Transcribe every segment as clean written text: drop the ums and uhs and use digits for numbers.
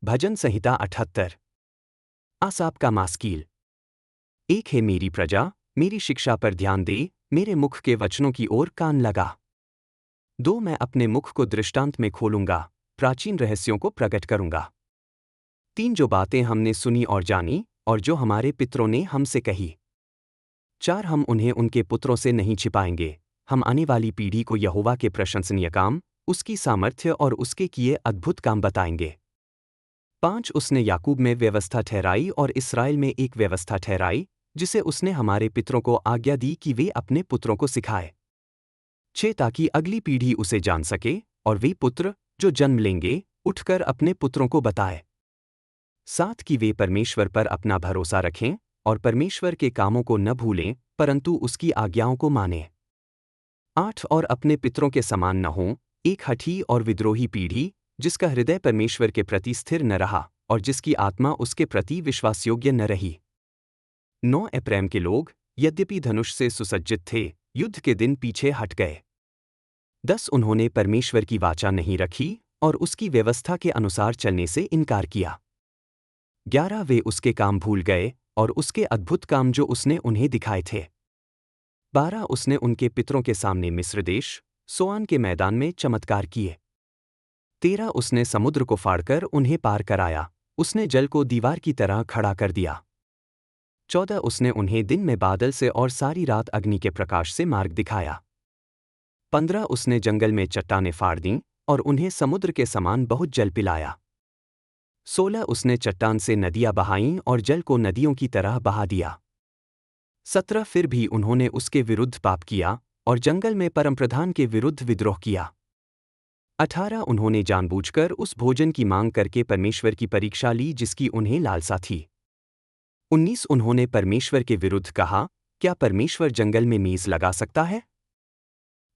भजन संहिता 78। आसाप का मास्कील। एक है मेरी प्रजा, मेरी शिक्षा पर ध्यान दे, मेरे मुख के वचनों की ओर कान लगा। दो, मैं अपने मुख को दृष्टांत में खोलूंगा, प्राचीन रहस्यों को प्रकट करूंगा। तीन, जो बातें हमने सुनी और जानी, और जो हमारे पितरों ने हमसे कही। चार, हम उन्हें उनके पुत्रों से नहीं छिपाएंगे, हम आने वाली पीढ़ी को यहोवा के प्रशंसनीय काम, उसकी सामर्थ्य और उसके किए अद्भुत काम बताएंगे। पांच, उसने याकूब में व्यवस्था ठहराई और इस्राएल में एक व्यवस्था ठहराई, जिसे उसने हमारे पितरों को आज्ञा दी कि वे अपने पुत्रों को सिखाए। छह, ताकि अगली पीढ़ी उसे जान सके, और वे पुत्र, जो जन्म लेंगे, उठकर अपने पुत्रों को बताए। सात, कि वे परमेश्वर पर अपना भरोसा रखें, और परमेश्वर के कामों को न भूलें, परंतु उसकी आज्ञाओं को मानें। आठ, और अपने पितरों के समान न हों, एक हठी और विद्रोही पीढ़ी, जिसका हृदय परमेश्वर के प्रति स्थिर न रहा, और जिसकी आत्मा उसके प्रति विश्वासयोग्य न रही। 9, एप्रैम के लोग, यद्यपि धनुष से सुसज्जित थे, युद्ध के दिन पीछे हट गए। 10, उन्होंने परमेश्वर की वाचा नहीं रखी, और उसकी व्यवस्था के अनुसार चलने से इनकार किया। 11, वे उसके काम भूल गए, और उसके अद्भुत काम जो उसने उन्हें दिखाए थे। 12, उसने उनके पितरों के सामने मिस्र देश, सोआन के मैदान में चमत्कार किए। 13, उसने समुद्र को फाड़कर उन्हें पार कराया, उसने जल को दीवार की तरह खड़ा कर दिया। 14, उसने उन्हें दिन में बादल से और सारी रात अग्नि के प्रकाश से मार्ग दिखाया। 15, उसने जंगल में चट्टानें फाड़ दीं, और उन्हें समुद्र के समान बहुत जल पिलाया। 16, उसने चट्टान से नदियां बहाईं और जल को नदियों की तरह बहा दिया। 17, फिर भी उन्होंने उसके विरुद्ध पाप किया, और जंगल में परमप्रधान के विरुद्ध विद्रोह किया। 18, उन्होंने जानबूझकर उस भोजन की मांग करके परमेश्वर की परीक्षा ली जिसकी उन्हें लालसा थी। 19, उन्होंने परमेश्वर के विरुद्ध कहा, क्या परमेश्वर जंगल में मेज लगा सकता है?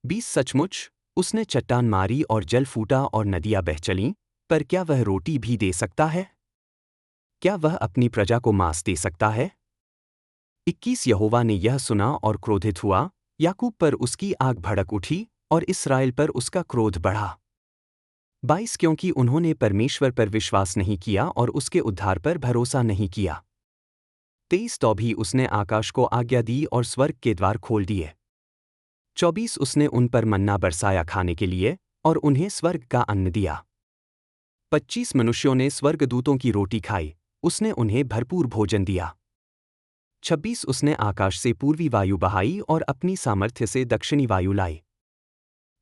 20, सचमुच उसने चट्टान मारी और जल फूटा और नदियां बह चलीं, पर क्या वह रोटी भी दे सकता है? क्या वह अपनी प्रजा को मांस दे सकता है? 21, यहोवा ने यह सुना और क्रोधित हुआ, याकूब पर उसकी आग भड़क उठी, और इस्राएल पर उसका क्रोध बढ़ा। 22, क्योंकि उन्होंने परमेश्वर पर विश्वास नहीं किया और उसके उद्धार पर भरोसा नहीं किया। 23, तो भी उसने आकाश को आज्ञा दी और स्वर्ग के द्वार खोल दिए। 24, उसने उन पर मन्ना बरसाया खाने के लिए, और उन्हें स्वर्ग का अन्न दिया। 25, मनुष्यों ने स्वर्गदूतों की रोटी खाई, उसने उन्हें भरपूर भोजन दिया। 26, उसने आकाश से पूर्वी वायु बहाई और अपनी सामर्थ्य से दक्षिणी वायु लाई।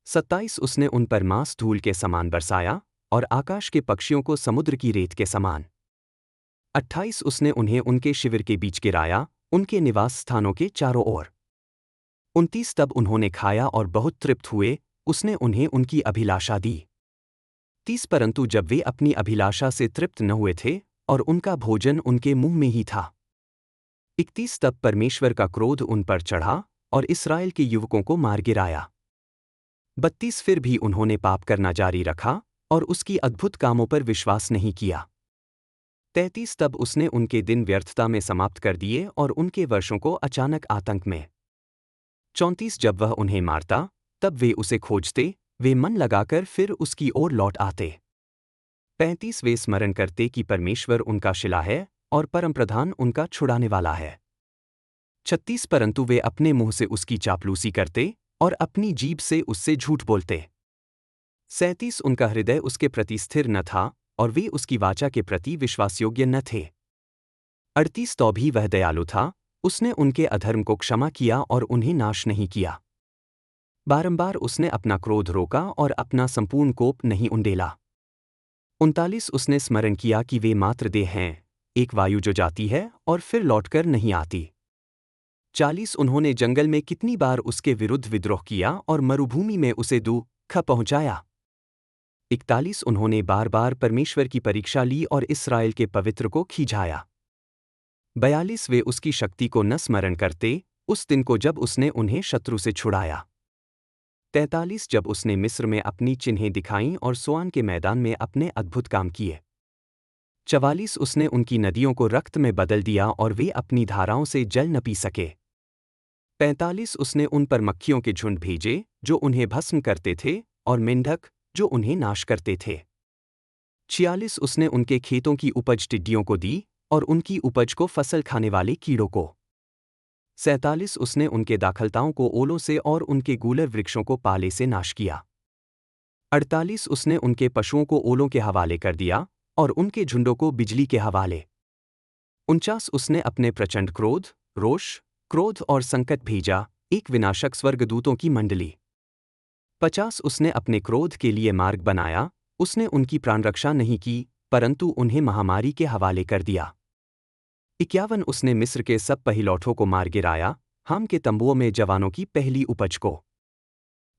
27, उसने उन पर मांस धूल के समान बरसाया, और आकाश के पक्षियों को समुद्र की रेत के समान। 28, उसने उन्हें उनके शिविर के बीच गिराया, उनके निवास स्थानों के चारों ओर। 29, तब उन्होंने खाया और बहुत तृप्त हुए, उसने उन्हें उनकी अभिलाषा दी। 30, परंतु जब वे अपनी अभिलाषा से तृप्त न हुए थे, और उनका भोजन उनके मुंह में ही था। 31, तब परमेश्वर का क्रोध उन पर चढ़ा, और इस्राएल के युवकों को मार गिराया। 32, फिर भी उन्होंने पाप करना जारी रखा, और उसकी अद्भुत कामों पर विश्वास नहीं किया। 33, तब उसने उनके दिन व्यर्थता में समाप्त कर दिए और उनके वर्षों को अचानक आतंक में। 34, जब वह उन्हें मारता, तब वे उसे खोजते, वे मन लगाकर फिर उसकी ओर लौट आते। 35, वे स्मरण करते कि परमेश्वर उनका शिला है, और परमप्रधान उनका छुड़ाने वाला है। 36, परंतु वे अपने मुंह से उसकी चापलूसी करते, और अपनी जीभ से उससे झूठ बोलते। 37, उनका हृदय उसके प्रति स्थिर न था, और वे उसकी वाचा के प्रति विश्वासयोग्य न थे। 38, तो भी वह दयालु था, उसने उनके अधर्म को क्षमा किया और उन्हें नाश नहीं किया। बारंबार उसने अपना क्रोध रोका और अपना संपूर्ण कोप नहीं उंडेला। 39, उसने स्मरण किया कि वे मात्र देह हैं, एक वायु जो जाती है और फिर लौटकर नहीं आती। 40, उन्होंने जंगल में कितनी बार उसके विरुद्ध विद्रोह किया और मरुभूमि में उसे दुख पहुंचाया। 41, उन्होंने बार बार परमेश्वर की परीक्षा ली और इस्राएल के पवित्र को खींचाया। 42, वे उसकी शक्ति को न स्मरण करते, उस दिन को जब उसने उन्हें शत्रु से छुड़ाया। 43, जब उसने मिस्र में अपनी चिन्हें दिखाईं और सोआन के मैदान में अपने अद्भुत काम किए। 44, उसने उनकी नदियों को रक्त में बदल दिया और वे अपनी धाराओं से जल न पी सके। 45, उसने उन पर मक्खियों के झुंड भेजे, जो उन्हें भस्म करते थे, और मेंढक, जो उन्हें नाश करते थे। 46 उसने उनके खेतों की उपज टिड्डियों को दी और उनकी उपज को फसल खाने वाले कीड़ों को। 47 उसने उनके दाखलताओं को ओलों से और उनके गूलर वृक्षों को पाले से नाश किया। 48 उसने उनके पशुओं को ओलों के हवाले कर दिया और उनके झुंडों को बिजली के हवाले। 49 उसने अपने प्रचंड क्रोध, रोष, क्रोध और संकट भेजा, एक विनाशक स्वर्गदूतों की मंडली। 50 उसने अपने क्रोध के लिए मार्ग बनाया, उसने उनकी प्राणरक्षा नहीं की, परंतु उन्हें महामारी के हवाले कर दिया। 51 उसने मिस्र के सब पहिलौठों को मार गिराया, हाम के तंबुओं में जवानों की पहली उपज को।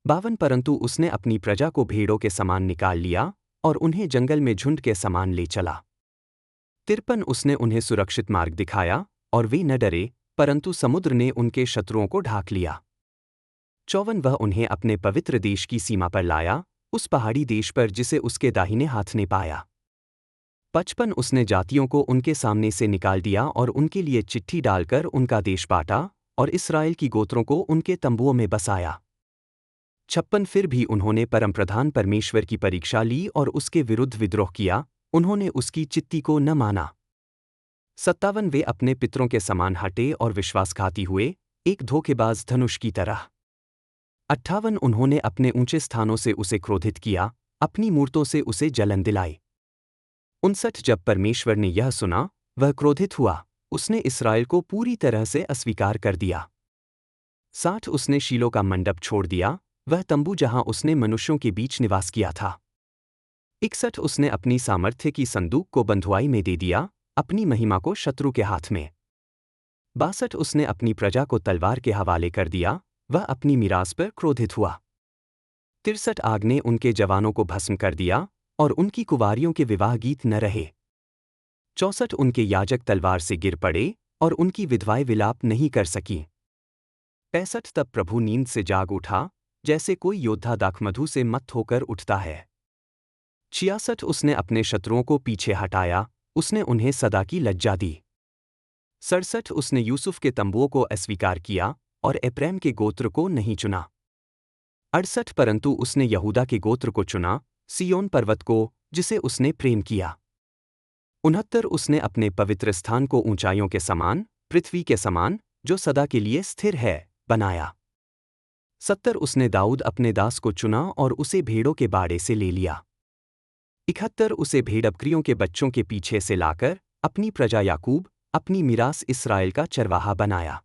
52 परंतु उसने अपनी प्रजा को भेड़ों के समान निकाल लिया और उन्हें जंगल में झुंड के समान ले चला। 53 उसने उन्हें सुरक्षित मार्ग दिखाया और वे न डरे, परंतु समुद्र ने उनके शत्रुओं को ढाक लिया। 54 वह उन्हें अपने पवित्र देश की सीमा पर लाया, उस पहाड़ी देश पर जिसे उसके दाहिने हाथ ने पाया। 55 उसने जातियों को उनके सामने से निकाल दिया और उनके लिए चिट्ठी डालकर उनका देश बांटा और इस्राएल की गोत्रों को उनके तंबुओं में बसाया। 56 फिर भी उन्होंने परमप्रधान परमेश्वर की परीक्षा ली और उसके विरुद्ध विद्रोह किया, उन्होंने उसकी चित्ती को न माना। 57 वे अपने पितरों के समान हटे और विश्वासघाती हुए, एक धोखेबाज धनुष की तरह। 58 उन्होंने अपने ऊंचे स्थानों से उसे क्रोधित किया, अपनी मूर्तों से उसे जलन दिलाई। 59 जब परमेश्वर ने यह सुना, वह क्रोधित हुआ, उसने इस्राएल को पूरी तरह से अस्वीकार कर दिया। 60 उसने शीलो का मंडप छोड़ दिया, वह तंबू जहां उसने मनुष्यों के बीच निवास किया था। 61 उसने अपनी सामर्थ्य की संदूक को बंधुआई में दे दिया, अपनी महिमा को शत्रु के हाथ में। 62 उसने अपनी प्रजा को तलवार के हवाले कर दिया, वह अपनी मीरास पर क्रोधित हुआ। 63 आग ने उनके जवानों को भस्म कर दिया और उनकी कुंवारियों के विवाह गीत न रहे। 64 उनके याजक तलवार से गिर पड़े और उनकी विधवाएं विलाप नहीं कर सकीं। 65 तब प्रभु नींद से जाग उठा, जैसे कोई योद्धा दाखमधु से मत्त होकर उठता है। 66 उसने अपने शत्रुओं को पीछे हटाया, उसने उन्हें सदा की लज्जा दी। 67 उसने यूसुफ के तंबुओं को अस्वीकार किया और एप्रैम के गोत्र को नहीं चुना। 68 परंतु उसने यहूदा के गोत्र को चुना, सियोन पर्वत को, जिसे उसने प्रेम किया। 69 उसने अपने पवित्र स्थान को ऊंचाइयों के समान, पृथ्वी के समान, जो सदा के लिए स्थिर है, बनाया। 70 उसने दाऊद अपने दास को चुना और उसे भेड़ों के बाड़े से ले लिया। 71 उसे भेड़बकरियों के बच्चों के पीछे से लाकर अपनी प्रजा याकूब, अपनी मीरास इस्राएल का चरवाहा बनाया।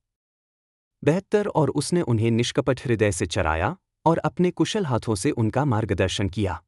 72 और उसने उन्हें निष्कपट हृदय से चराया और अपने कुशल हाथों से उनका मार्गदर्शन किया।